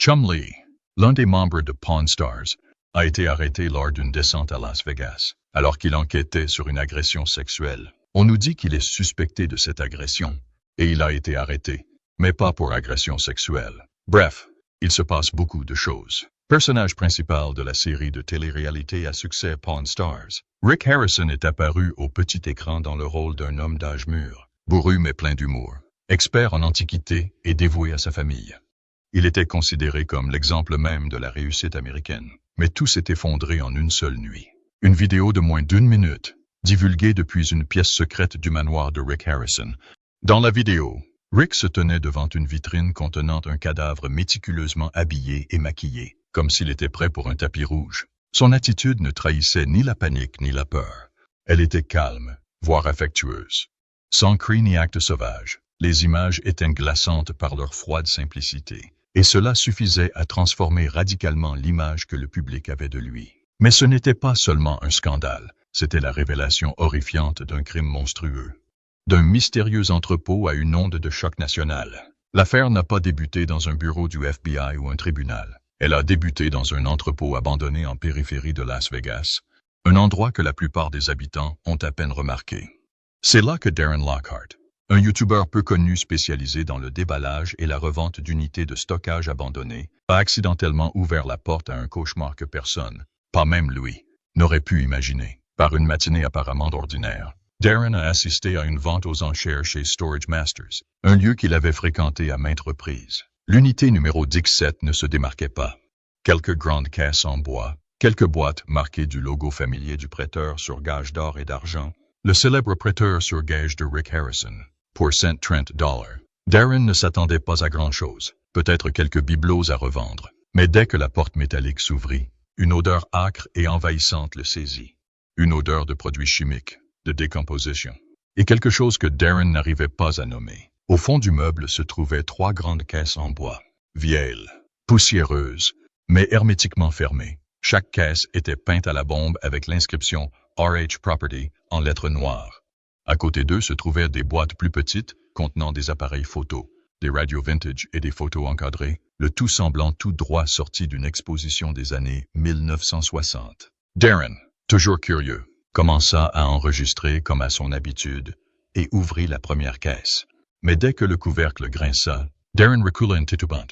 Chumlee, l'un des membres de Pawn Stars, a été arrêté lors d'une descente à Las Vegas, alors qu'il enquêtait sur une agression sexuelle. On nous dit qu'il est suspecté de cette agression, et il a été arrêté, mais pas pour agression sexuelle. Bref, il se passe beaucoup de choses. Personnage principal de la série de télé-réalité à succès Pawn Stars, Rick Harrison est apparu au petit écran dans le rôle d'un homme d'âge mûr, bourru mais plein d'humour, expert en antiquité et dévoué à sa famille. Il était considéré comme l'exemple même de la réussite américaine, mais tout s'est effondré en une seule nuit. Une vidéo de moins d'1 minute, divulguée depuis une pièce secrète du manoir de Rick Harrison. Dans la vidéo, Rick se tenait devant une vitrine contenant un cadavre méticuleusement habillé et maquillé, comme s'il était prêt pour un tapis rouge. Son attitude ne trahissait ni la panique ni la peur. Elle était calme, voire affectueuse. Sans cri ni acte sauvage, les images étaient glaçantes par leur froide simplicité, et cela suffisait à transformer radicalement l'image que le public avait de lui. Mais ce n'était pas seulement un scandale, c'était la révélation horrifiante d'un crime monstrueux. D'un mystérieux entrepôt à une onde de choc national. L'affaire n'a pas débuté dans un bureau du FBI ou un tribunal. Elle a débuté dans un entrepôt abandonné en périphérie de Las Vegas, un endroit que la plupart des habitants ont à peine remarqué. C'est là que Darren Lockhart, un YouTuber peu connu spécialisé dans le déballage et la revente d'unités de stockage abandonnées, a accidentellement ouvert la porte à un cauchemar que personne, pas même lui, n'aurait pu imaginer. Par une matinée apparemment ordinaire, Darren a assisté à une vente aux enchères chez Storage Masters, un lieu qu'il avait fréquenté à maintes reprises. L'unité numéro 17 ne se démarquait pas. Quelques grandes caisses en bois, quelques boîtes marquées du logo familier du prêteur sur gage d'or et d'argent, le célèbre prêteur sur gage de Rick Harrison, pour $130. Darren ne s'attendait pas à grand-chose, peut-être quelques bibelots à revendre. Mais dès que la porte métallique s'ouvrit, une odeur âcre et envahissante le saisit. Une odeur de produits chimiques, de décomposition. Et quelque chose que Darren n'arrivait pas à nommer. Au fond du meuble se trouvaient 3 grandes caisses en bois, vieilles, poussiéreuses, mais hermétiquement fermées. Chaque caisse était peinte à la bombe avec l'inscription RH Property en lettres noires. À côté d'eux se trouvaient des boîtes plus petites contenant des appareils photo, des radios vintage et des photos encadrées, le tout semblant tout droit sorti d'une exposition des années 1960. Darren, toujours curieux, commença à enregistrer comme à son habitude et ouvrit la première caisse. Mais dès que le couvercle grinça, Darren recula titubant.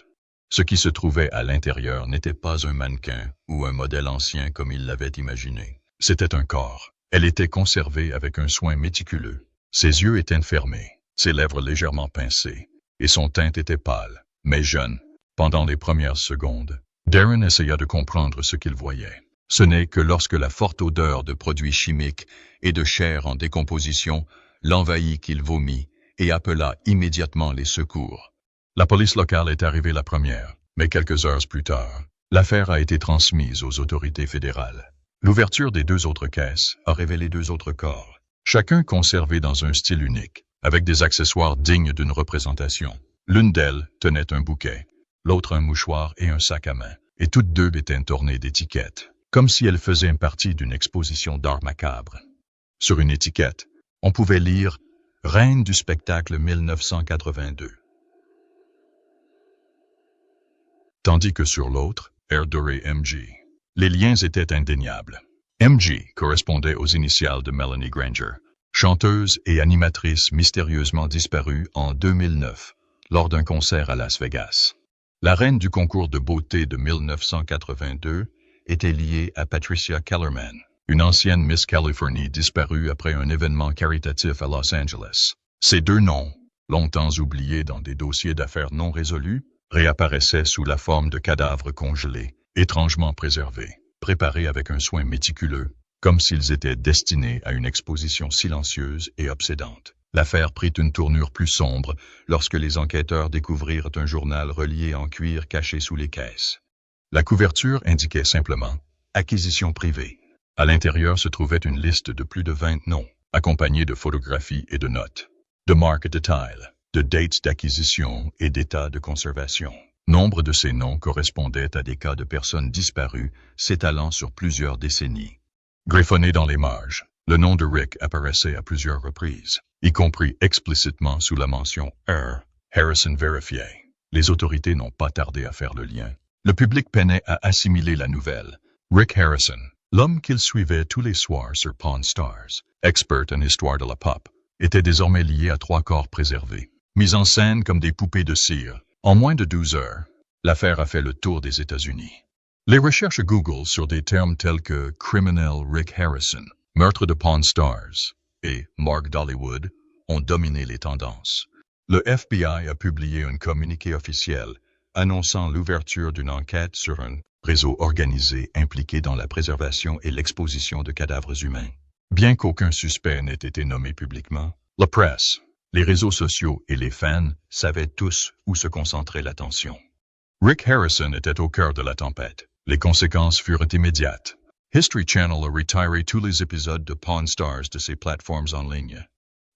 Ce qui se trouvait à l'intérieur n'était pas un mannequin ou un modèle ancien comme il l'avait imaginé. C'était un corps. Elle était conservée avec un soin méticuleux. Ses yeux étaient fermés, ses lèvres légèrement pincées, et son teint était pâle, mais jeune. Pendant les premières secondes, Darren essaya de comprendre ce qu'il voyait. Ce n'est que lorsque la forte odeur de produits chimiques et de chair en décomposition l'envahit qu'il vomit et appela immédiatement les secours. La police locale est arrivée la première, mais quelques heures plus tard, l'affaire a été transmise aux autorités fédérales. L'ouverture des 2 autres caisses a révélé 2 autres corps, chacun conservé dans un style unique, avec des accessoires dignes d'une représentation. L'une d'elles tenait un bouquet, l'autre un mouchoir et un sac à main, et toutes 2 étaient ornées d'étiquettes, comme si elles faisaient partie d'une exposition d'art macabre. Sur une étiquette, on pouvait lire « Reine du spectacle 1982 ». Tandis que sur l'autre, Air doré MG. Les liens étaient indéniables. MG correspondait aux initiales de Melanie Granger, chanteuse et animatrice mystérieusement disparue en 2009, lors d'un concert à Las Vegas. La reine du concours de beauté de 1982 était liée à Patricia Kellerman, une ancienne Miss Californie disparue après un événement caritatif à Los Angeles. Ces 2 noms, longtemps oubliés dans des dossiers d'affaires non résolus, réapparaissaient sous la forme de cadavres congelés, étrangement préservés, préparés avec un soin méticuleux, comme s'ils étaient destinés à une exposition silencieuse et obsédante. L'affaire prit une tournure plus sombre lorsque les enquêteurs découvrirent un journal relié en cuir caché sous les caisses. La couverture indiquait simplement « Acquisition privée ». À l'intérieur se trouvait une liste de plus de 20 noms, accompagnée de photographies et de notes, de marques détails, de dates d'acquisition et d'état de conservation. Nombre de ces noms correspondaient à des cas de personnes disparues s'étalant sur plusieurs décennies. Griffonné dans les marges, le nom de Rick apparaissait à plusieurs reprises, y compris explicitement sous la mention R. Harrison vérifié. Les autorités n'ont pas tardé à faire le lien. Le public peinait à assimiler la nouvelle. Rick Harrison, l'homme qu'il suivait tous les soirs sur Pawn Stars, expert en histoire de la pop, était désormais lié à 3 corps préservés. Mis en scène comme des poupées de cire, en moins de 12 heures, l'affaire a fait le tour des États-Unis. Les recherches Google sur des termes tels que « criminel Rick Harrison »,« meurtre de Pawn Stars » et « morgue d'Hollywood » ont dominé les tendances. Le FBI a publié un communiqué officiel annonçant l'ouverture d'une enquête sur un réseau organisé impliqué dans la préservation et l'exposition de cadavres humains. Bien qu'aucun suspect n'ait été nommé publiquement, la presse, les réseaux sociaux et les fans savaient tous où se concentrait l'attention. Rick Harrison était au cœur de la tempête. Les conséquences furent immédiates. History Channel a retiré tous les épisodes de Pawn Stars de ses plateformes en ligne.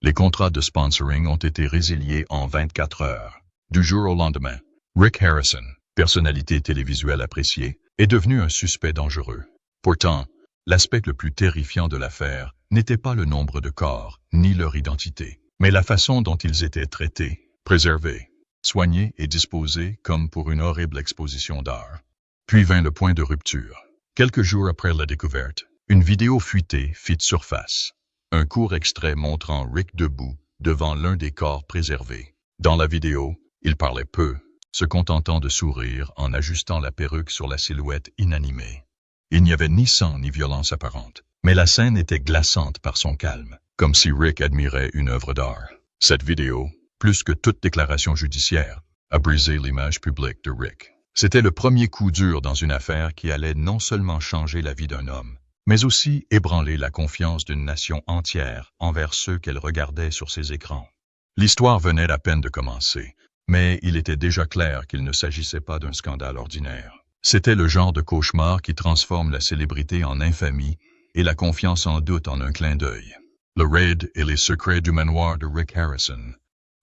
Les contrats de sponsoring ont été résiliés en 24 heures. Du jour au lendemain, Rick Harrison, personnalité télévisuelle appréciée, est devenu un suspect dangereux. Pourtant, l'aspect le plus terrifiant de l'affaire n'était pas le nombre de corps, ni leur identité, mais la façon dont ils étaient traités, préservés, soignés et disposés comme pour une horrible exposition d'art. Puis vint le point de rupture. Quelques jours après la découverte, une vidéo fuitée fit surface. Un court extrait montrant Rick debout devant l'un des corps préservés. Dans la vidéo, il parlait peu, se contentant de sourire en ajustant la perruque sur la silhouette inanimée. Il n'y avait ni sang ni violence apparente, mais la scène était glaçante par son calme, comme si Rick admirait une œuvre d'art. Cette vidéo, plus que toute déclaration judiciaire, a brisé l'image publique de Rick. C'était le premier coup dur dans une affaire qui allait non seulement changer la vie d'un homme, mais aussi ébranler la confiance d'une nation entière envers ceux qu'elle regardait sur ses écrans. L'histoire venait à peine de commencer, mais il était déjà clair qu'il ne s'agissait pas d'un scandale ordinaire. C'était le genre de cauchemar qui transforme la célébrité en infamie et la confiance en doute en un clin d'œil. Le raid et les secrets du manoir de Rick Harrison.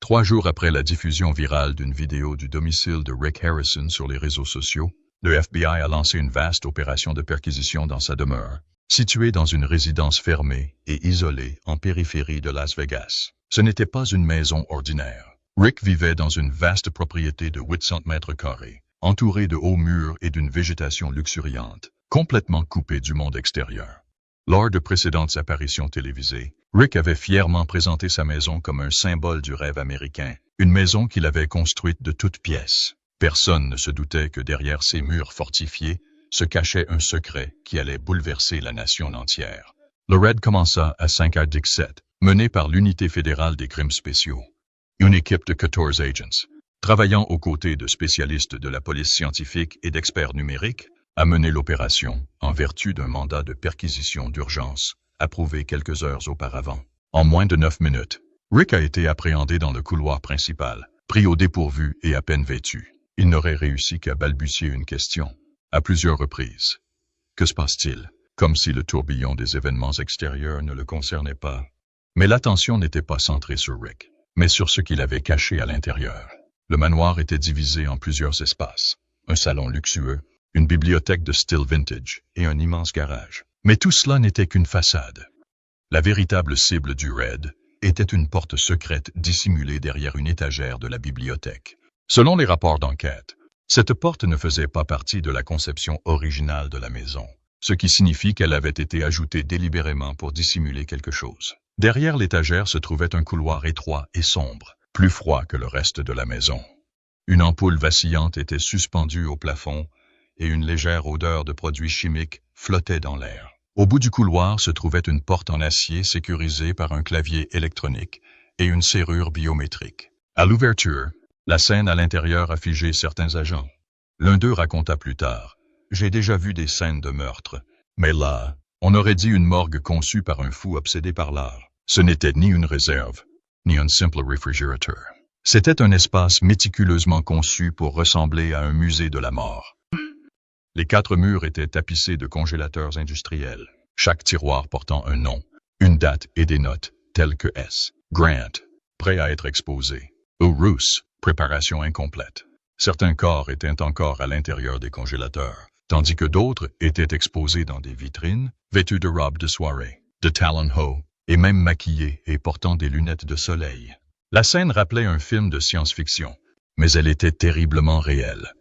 3 jours après la diffusion virale d'une vidéo du domicile de Rick Harrison sur les réseaux sociaux, le FBI a lancé une vaste opération de perquisition dans sa demeure, située dans une résidence fermée et isolée en périphérie de Las Vegas. Ce n'était pas une maison ordinaire. Rick vivait dans une vaste propriété de 800 mètres carrés, entourée de hauts murs et d'une végétation luxuriante, complètement coupée du monde extérieur. Lors de précédentes apparitions télévisées, Rick avait fièrement présenté sa maison comme un symbole du rêve américain, une maison qu'il avait construite de toutes pièces. Personne ne se doutait que derrière ces murs fortifiés se cachait un secret qui allait bouleverser la nation entière. Le raid commença à 5h17, mené par l'Unité fédérale des crimes spéciaux. Une équipe de 14 agents, travaillant aux côtés de spécialistes de la police scientifique et d'experts numériques, a mené l'opération en vertu d'un mandat de perquisition d'urgence approuvé quelques heures auparavant. En moins de 9 minutes, Rick a été appréhendé dans le couloir principal, pris au dépourvu et à peine vêtu. Il n'aurait réussi qu'à balbutier une question, à plusieurs reprises. Que se passe-t-il? Comme si le tourbillon des événements extérieurs ne le concernait pas. Mais l'attention n'était pas centrée sur Rick, mais sur ce qu'il avait caché à l'intérieur. Le manoir était divisé en plusieurs espaces. Un salon luxueux, une bibliothèque de style vintage et un immense garage. Mais tout cela n'était qu'une façade. La véritable cible du raid était une porte secrète dissimulée derrière une étagère de la bibliothèque. Selon les rapports d'enquête, cette porte ne faisait pas partie de la conception originale de la maison, ce qui signifie qu'elle avait été ajoutée délibérément pour dissimuler quelque chose. Derrière l'étagère se trouvait un couloir étroit et sombre, plus froid que le reste de la maison. Une ampoule vacillante était suspendue au plafond et une légère odeur de produits chimiques flottait dans l'air. Au bout du couloir se trouvait une porte en acier sécurisée par un clavier électronique et une serrure biométrique. À l'ouverture, la scène à l'intérieur a figé certains agents. L'un d'eux raconta plus tard « J'ai déjà vu des scènes de meurtre, mais là, on aurait dit une morgue conçue par un fou obsédé par l'art. Ce n'était ni une réserve, ni un simple réfrigérateur. C'était un espace méticuleusement conçu pour ressembler à un musée de la mort. Les 4 murs étaient tapissés de congélateurs industriels, chaque tiroir portant un nom, une date et des notes, telles que S. Grant, prêt à être exposé, ou Roos, préparation incomplète. Certains corps étaient encore à l'intérieur des congélateurs, tandis que d'autres étaient exposés dans des vitrines, vêtus de robes de soirée, de talon haut, et même maquillés et portant des lunettes de soleil. La scène rappelait un film de science-fiction, mais elle était terriblement réelle.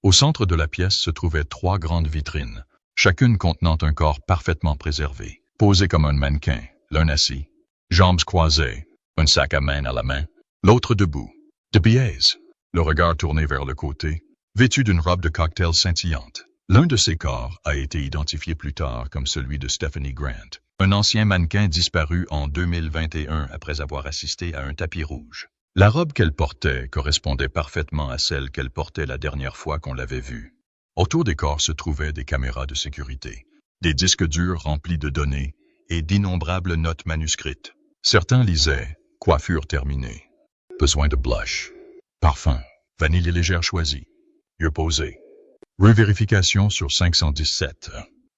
Au centre de la pièce se trouvaient 3 grandes vitrines, chacune contenant un corps parfaitement préservé, posé comme un mannequin, l'un assis, jambes croisées, un sac à la main, l'autre debout, de biais, le regard tourné vers le côté, vêtu d'une robe de cocktail scintillante. L'un de ces corps a été identifié plus tard comme celui de Stephanie Grant, un ancien mannequin disparu en 2021 après avoir assisté à un tapis rouge. La robe qu'elle portait correspondait parfaitement à celle qu'elle portait la dernière fois qu'on l'avait vue. Autour des corps se trouvaient des caméras de sécurité, des disques durs remplis de données et d'innombrables notes manuscrites. Certains lisaient « Coiffure terminée »,« Besoin de blush »,« Parfum »,« Vanille légère choisie »,« Yeux posés ». Revérification sur 517.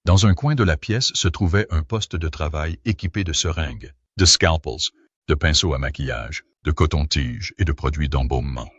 Dans un coin de la pièce se trouvait un poste de travail équipé de seringues, de scalpels, de pinceaux à maquillage, de coton-tige et de produits d'embaumement.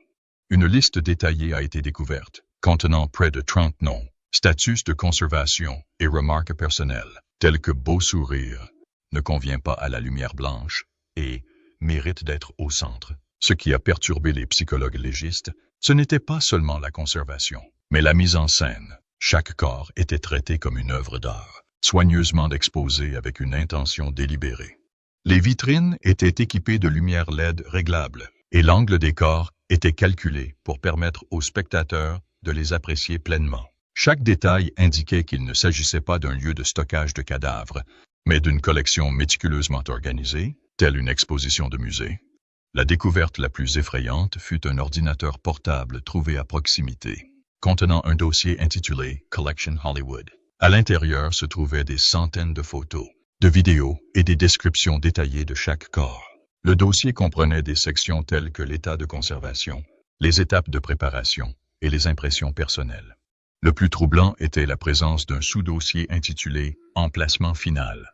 Une liste détaillée a été découverte, contenant près de 30 noms, statuts de conservation et remarques personnelles, tels que beau sourire, ne convient pas à la lumière blanche et mérite d'être au centre. Ce qui a perturbé les psychologues légistes, ce n'était pas seulement la conservation, mais la mise en scène. Chaque corps était traité comme une œuvre d'art, soigneusement exposée avec une intention délibérée. Les vitrines étaient équipées de lumières LED réglables, et l'angle des corps était calculé pour permettre aux spectateurs de les apprécier pleinement. Chaque détail indiquait qu'il ne s'agissait pas d'un lieu de stockage de cadavres, mais d'une collection méticuleusement organisée, telle une exposition de musée. La découverte la plus effrayante fut un ordinateur portable trouvé à proximité, contenant un dossier intitulé Collection Hollywood. À l'intérieur se trouvaient des centaines de photos, de vidéos et des descriptions détaillées de chaque corps. Le dossier comprenait des sections telles que l'état de conservation, les étapes de préparation et les impressions personnelles. Le plus troublant était la présence d'un sous-dossier intitulé « Emplacement final »,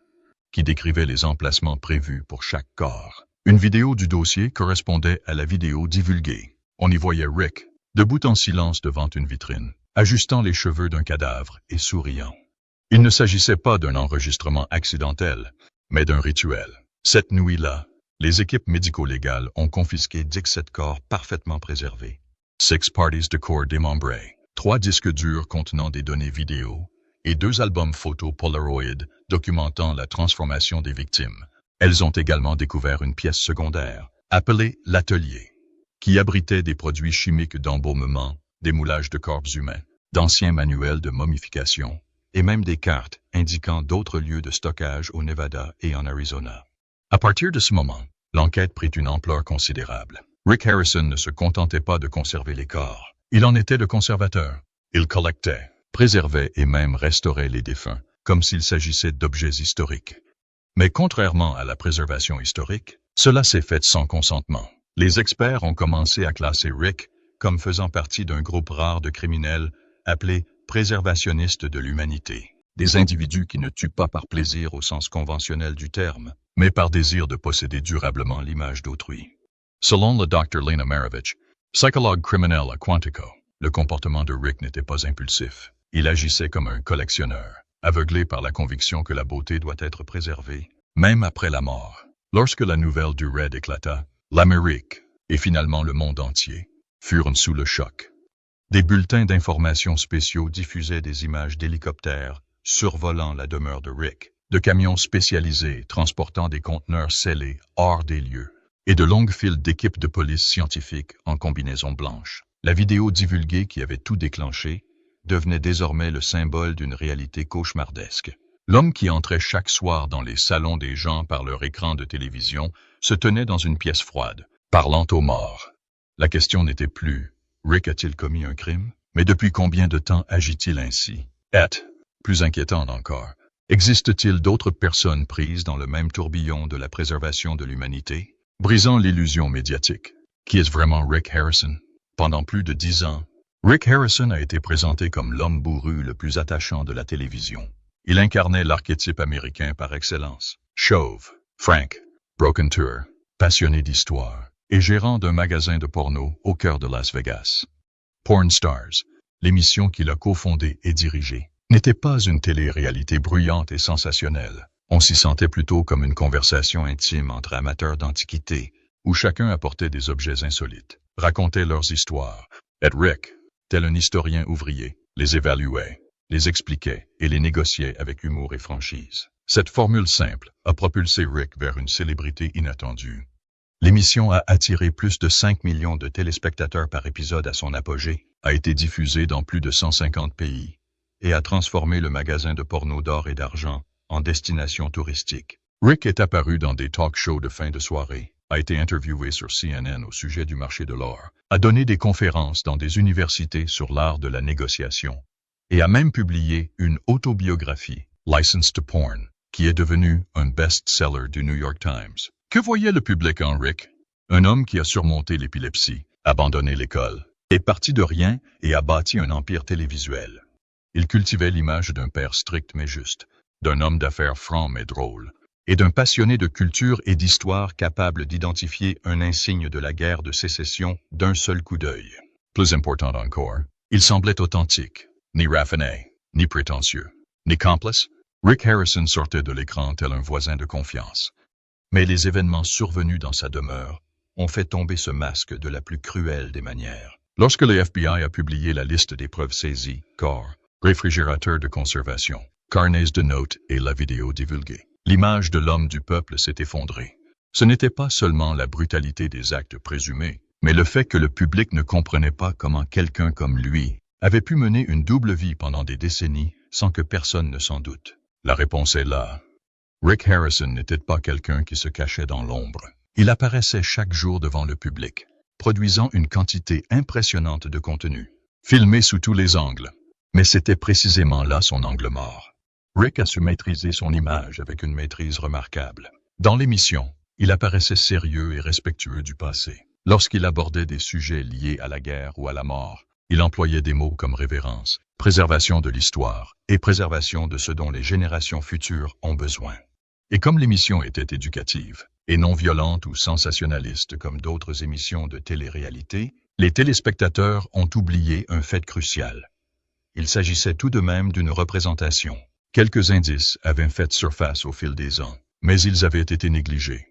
qui décrivait les emplacements prévus pour chaque corps. Une vidéo du dossier correspondait à la vidéo divulguée. On y voyait Rick, debout en silence devant une vitrine, ajustant les cheveux d'un cadavre et souriant. Il ne s'agissait pas d'un enregistrement accidentel, mais d'un rituel. Cette nuit-là, les équipes médico-légales ont confisqué 17 corps parfaitement préservés. 6 parties de corps démembrés, 3 disques durs contenant des données vidéo et 2 albums photos Polaroid documentant la transformation des victimes. Elles ont également découvert une pièce secondaire, appelée l'atelier, qui abritait des produits chimiques d'embaumement, des moulages de corps humains, d'anciens manuels de momification, et même des cartes indiquant d'autres lieux de stockage au Nevada et en Arizona. À partir de ce moment, l'enquête prit une ampleur considérable. Rick Harrison ne se contentait pas de conserver les corps. Il en était le conservateur. Il collectait, préservait et même restaurait les défunts, comme s'il s'agissait d'objets historiques. Mais contrairement à la préservation historique, cela s'est fait sans consentement. Les experts ont commencé à classer Rick comme faisant partie d'un groupe rare de criminels appelés préservationnistes de l'humanité. Des individus qui ne tuent pas par plaisir au sens conventionnel du terme, mais par désir de posséder durablement l'image d'autrui. Selon le Dr. Lena Marovich, psychologue criminel à Quantico, le comportement de Rick n'était pas impulsif. Il agissait comme un collectionneur, aveuglé par la conviction que la beauté doit être préservée, même après la mort. Lorsque la nouvelle du raid éclata, l'Amérique, et finalement le monde entier, furent sous le choc. Des bulletins d'information spéciaux diffusaient des images d'hélicoptères survolant la demeure de Rick, de camions spécialisés transportant des conteneurs scellés hors des lieux, et de longues files d'équipes de police scientifiques en combinaison blanche. La vidéo divulguée qui avait tout déclenché devenait désormais le symbole d'une réalité cauchemardesque. L'homme qui entrait chaque soir dans les salons des gens par leur écran de télévision se tenait dans une pièce froide, parlant aux morts. La question n'était plus « Rick a-t-il commis un crime ?» mais depuis combien de temps agit-il ainsi? Et, plus inquiétant encore, existe-t-il d'autres personnes prises dans le même tourbillon de la préservation de l'humanité? Brisant l'illusion médiatique. Qui est vraiment Rick Harrison? Pendant plus de 10 ans, Rick Harrison a été présenté comme l'homme bourru le plus attachant de la télévision. Il incarnait l'archétype américain par excellence. Chauve, frank, broken tour, passionné d'histoire, et gérant d'un magasin de porno au cœur de Las Vegas. Porn Stars, l'émission qu'il a cofondée et dirigée, n'était pas une télé-réalité bruyante et sensationnelle. On s'y sentait plutôt comme une conversation intime entre amateurs d'antiquités, où chacun apportait des objets insolites, racontait leurs histoires. Et Rick, tel un historien ouvrier, les évaluait, les expliquait et les négociait avec humour et franchise. Cette formule simple a propulsé Rick vers une célébrité inattendue. L'émission a attiré plus de 5 millions de téléspectateurs par épisode à son apogée, a été diffusée dans plus de 150 pays et a transformé le magasin de porno d'or et d'argent en destination touristique. Rick est apparu dans des talk-shows de fin de soirée, a été interviewé sur CNN au sujet du marché de l'or, a donné des conférences dans des universités sur l'art de la négociation et a même publié une autobiographie, License to Porn, qui est devenue un best-seller du New York Times. Que voyait le public en Rick? Un homme qui a surmonté l'épilepsie, abandonné l'école, est parti de rien et a bâti un empire télévisuel. Il cultivait l'image d'un père strict mais juste, d'un homme d'affaires franc mais drôle, et d'un passionné de culture et d'histoire capable d'identifier un insigne de la guerre de sécession d'un seul coup d'œil. Plus important encore, il semblait authentique, ni raffiné, ni prétentieux, ni complice. Rick Harrison sortait de l'écran tel un voisin de confiance. Mais les événements survenus dans sa demeure ont fait tomber ce masque de la plus cruelle des manières. Lorsque le FBI a publié la liste des preuves saisies, corps, réfrigérateur de conservation, carnets de notes et la vidéo divulguée, l'image de l'homme du peuple s'est effondrée. Ce n'était pas seulement la brutalité des actes présumés, mais le fait que le public ne comprenait pas comment quelqu'un comme lui avait pu mener une double vie pendant des décennies sans que personne ne s'en doute. La réponse est là. Rick Harrison n'était pas quelqu'un qui se cachait dans l'ombre. Il apparaissait chaque jour devant le public, produisant une quantité impressionnante de contenu, filmé sous tous les angles. Mais c'était précisément là son angle mort. Rick a su maîtriser son image avec une maîtrise remarquable. Dans l'émission, il apparaissait sérieux et respectueux du passé. Lorsqu'il abordait des sujets liés à la guerre ou à la mort, il employait des mots comme révérence, préservation de l'histoire et préservation de ce dont les générations futures ont besoin. Et comme l'émission était éducative, et non violente ou sensationnaliste comme d'autres émissions de télé-réalité, les téléspectateurs ont oublié un fait crucial. Il s'agissait tout de même d'une représentation. Quelques indices avaient fait surface au fil des ans, mais ils avaient été négligés.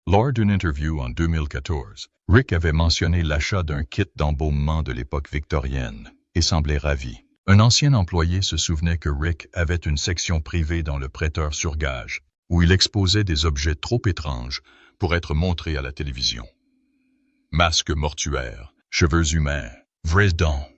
Lors d'une interview en 2014, Rick avait mentionné l'achat d'un kit d'embaumement de l'époque victorienne et semblait ravi. Un ancien employé se souvenait que Rick avait une section privée dans le prêteur sur gage, où il exposait des objets trop étranges pour être montrés à la télévision. Masques mortuaires, cheveux humains, vraies dents.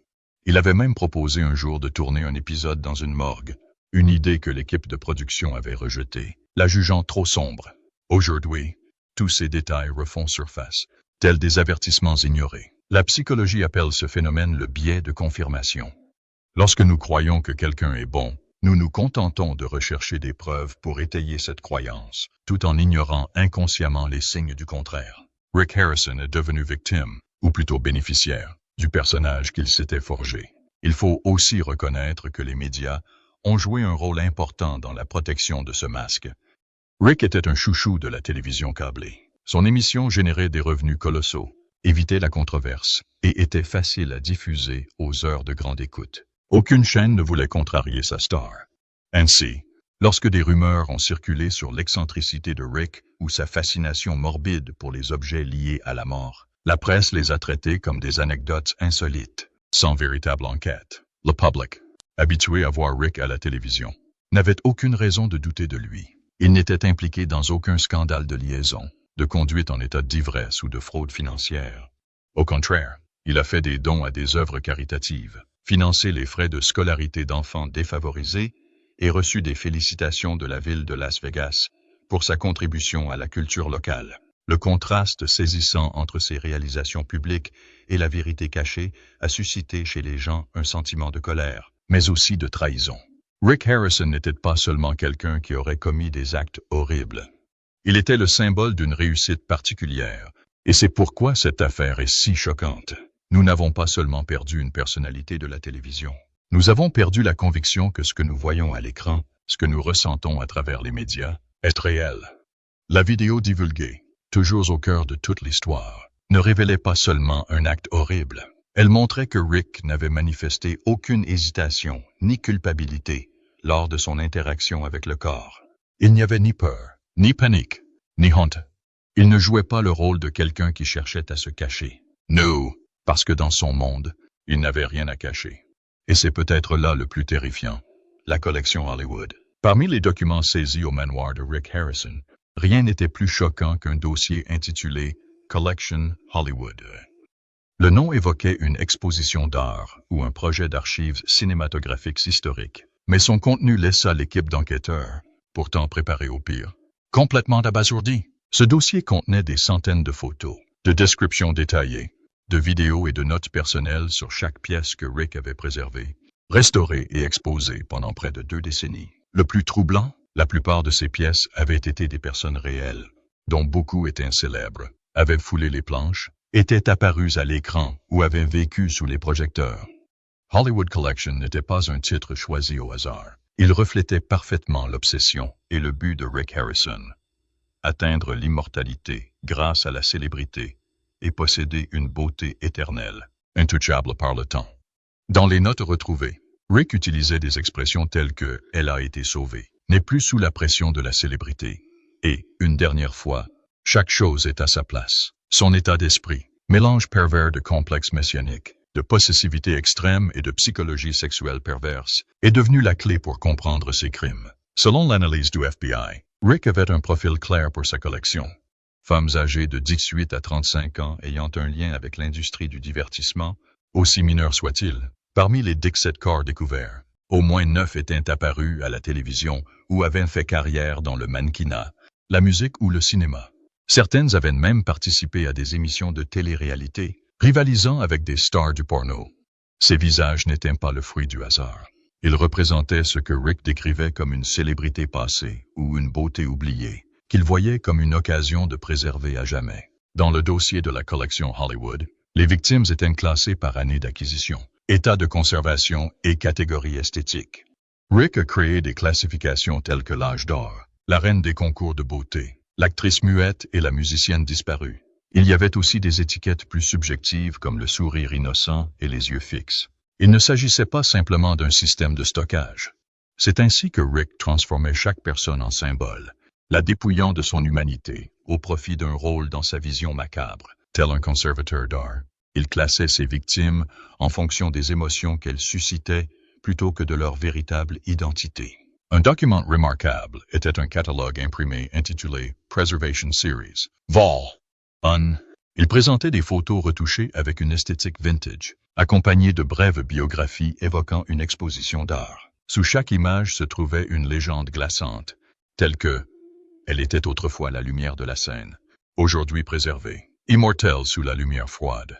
Il avait même proposé un jour de tourner un épisode dans une morgue, une idée que l'équipe de production avait rejetée, la jugeant trop sombre. Aujourd'hui, tous ces détails refont surface, tels des avertissements ignorés. La psychologie appelle ce phénomène le biais de confirmation. Lorsque nous croyons que quelqu'un est bon, nous nous contentons de rechercher des preuves pour étayer cette croyance, tout en ignorant inconsciemment les signes du contraire. Rick Harrison est devenu victime, ou plutôt bénéficiaire, du personnage qu'il s'était forgé. Il faut aussi reconnaître que les médias ont joué un rôle important dans la protection de ce masque. Rick était un chouchou de la télévision câblée. Son émission générait des revenus colossaux, évitait la controverse et était facile à diffuser aux heures de grande écoute. Aucune chaîne ne voulait contrarier sa star. Ainsi, lorsque des rumeurs ont circulé sur l'excentricité de Rick ou sa fascination morbide pour les objets liés à la mort, la presse les a traités comme des anecdotes insolites, sans véritable enquête. Le public, habitué à voir Rick à la télévision, n'avait aucune raison de douter de lui. Il n'était impliqué dans aucun scandale de liaison, de conduite en état d'ivresse ou de fraude financière. Au contraire, il a fait des dons à des œuvres caritatives, financé les frais de scolarité d'enfants défavorisés et reçu des félicitations de la ville de Las Vegas pour sa contribution à la culture locale. Le contraste saisissant entre ses réalisations publiques et la vérité cachée a suscité chez les gens un sentiment de colère, mais aussi de trahison. Rick Harrison n'était pas seulement quelqu'un qui aurait commis des actes horribles. Il était le symbole d'une réussite particulière, et c'est pourquoi cette affaire est si choquante. Nous n'avons pas seulement perdu une personnalité de la télévision. Nous avons perdu la conviction que ce que nous voyons à l'écran, ce que nous ressentons à travers les médias, est réel. La vidéo divulguée, toujours au cœur de toute l'histoire, ne révélait pas seulement un acte horrible. Elle montrait que Rick n'avait manifesté aucune hésitation ni culpabilité lors de son interaction avec le corps. Il n'y avait ni peur, ni panique, ni honte. Il ne jouait pas le rôle de quelqu'un qui cherchait à se cacher. Non, parce que dans son monde, Il n'avait rien à cacher. Et c'est peut-être là le plus terrifiant. La collection Hollywood. Parmi les documents saisis au manoir de Rick Harrison, rien n'était plus choquant qu'un dossier intitulé Collection Hollywood. Le nom évoquait une exposition d'art ou un projet d'archives cinématographiques historiques, mais son contenu laissa l'équipe d'enquêteurs, pourtant préparée au pire, complètement abasourdie. Ce dossier contenait des centaines de photos, de descriptions détaillées, de vidéos et de notes personnelles sur chaque pièce que Rick avait préservée, restaurée et exposée pendant près de 2 décennies. Le plus troublant, la plupart de ces pièces avaient été des personnes réelles, dont beaucoup étaient célèbres, avaient foulé les planches, étaient apparues à l'écran ou avaient vécu sous les projecteurs. Hollywood Collection n'était pas un titre choisi au hasard. Il reflétait parfaitement l'obsession et le but de Rick Harrison. Atteindre l'immortalité grâce à la célébrité et posséder une beauté éternelle, intouchable par le temps. Dans les notes retrouvées, Rick utilisait des expressions telles que « elle a été sauvée », n'est plus sous la pression de la célébrité, et, une dernière fois, chaque chose est à sa place. Son état d'esprit, mélange pervers de complexe messianique, de possessivité extrême et de psychologie sexuelle perverse, est devenu la clé pour comprendre ses crimes. Selon l'analyse du FBI, Rick avait un profil clair pour sa collection. Femmes âgées de 18 à 35 ans ayant un lien avec l'industrie du divertissement, aussi mineurs soient-ils. Parmi les Dixit Cars découverts, au moins 9 étaient apparus à la télévision ou avaient fait carrière dans le mannequinat, la musique ou le cinéma. Certaines avaient même participé à des émissions de télé-réalité, rivalisant avec des stars du porno. Ces visages n'étaient pas le fruit du hasard. Ils représentaient ce que Rick décrivait comme une célébrité passée ou une beauté oubliée, qu'il voyait comme une occasion de préserver à jamais. Dans le dossier de la collection Hollywood, les victimes étaient classées par année d'acquisition, état de conservation et catégorie esthétique. Rick a créé des classifications telles que l'âge d'or, la reine des concours de beauté, l'actrice muette et la musicienne disparue. Il y avait aussi des étiquettes plus subjectives comme le sourire innocent et les yeux fixes. Il ne s'agissait pas simplement d'un système de stockage. C'est ainsi que Rick transformait chaque personne en symbole, la dépouillant de son humanité au profit d'un rôle dans sa vision macabre. Tel un conservateur d'art, il classait ses victimes en fonction des émotions qu'elles suscitaient plutôt que de leur véritable identité. Un document remarquable était un catalogue imprimé intitulé Preservation Series, Vol. 1. Il présentait des photos retouchées avec une esthétique vintage, accompagnées de brèves biographies évoquant une exposition d'art. Sous chaque image se trouvait une légende glaçante, telle que « Elle était autrefois la lumière de la scène, aujourd'hui préservée, immortelle sous la lumière froide. »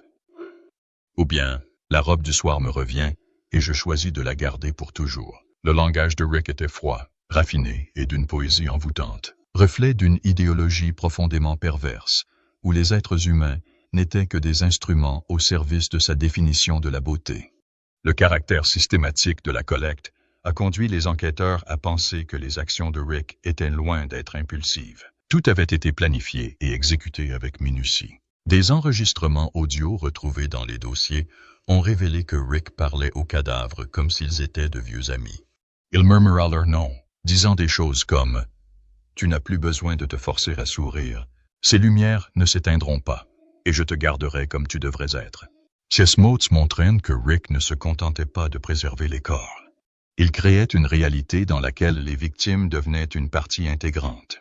Ou bien « La robe du soir me revient et je choisis de la garder pour toujours. » Le langage de Rick était froid, raffiné et d'une poésie envoûtante, reflet d'une idéologie profondément perverse, où les êtres humains n'étaient que des instruments au service de sa définition de la beauté. Le caractère systématique de la collecte a conduit les enquêteurs à penser que les actions de Rick étaient loin d'être impulsives. Tout avait été planifié et exécuté avec minutie. Des enregistrements audio retrouvés dans les dossiers ont révélé que Rick parlait aux cadavres comme s'ils étaient de vieux amis. Il murmura leur nom, disant des choses comme « Tu n'as plus besoin de te forcer à sourire. Ces lumières ne s'éteindront pas, et je te garderai comme tu devrais être. » Ces mots montraient que Rick ne se contentait pas de préserver les corps. Il créait une réalité dans laquelle les victimes devenaient une partie intégrante.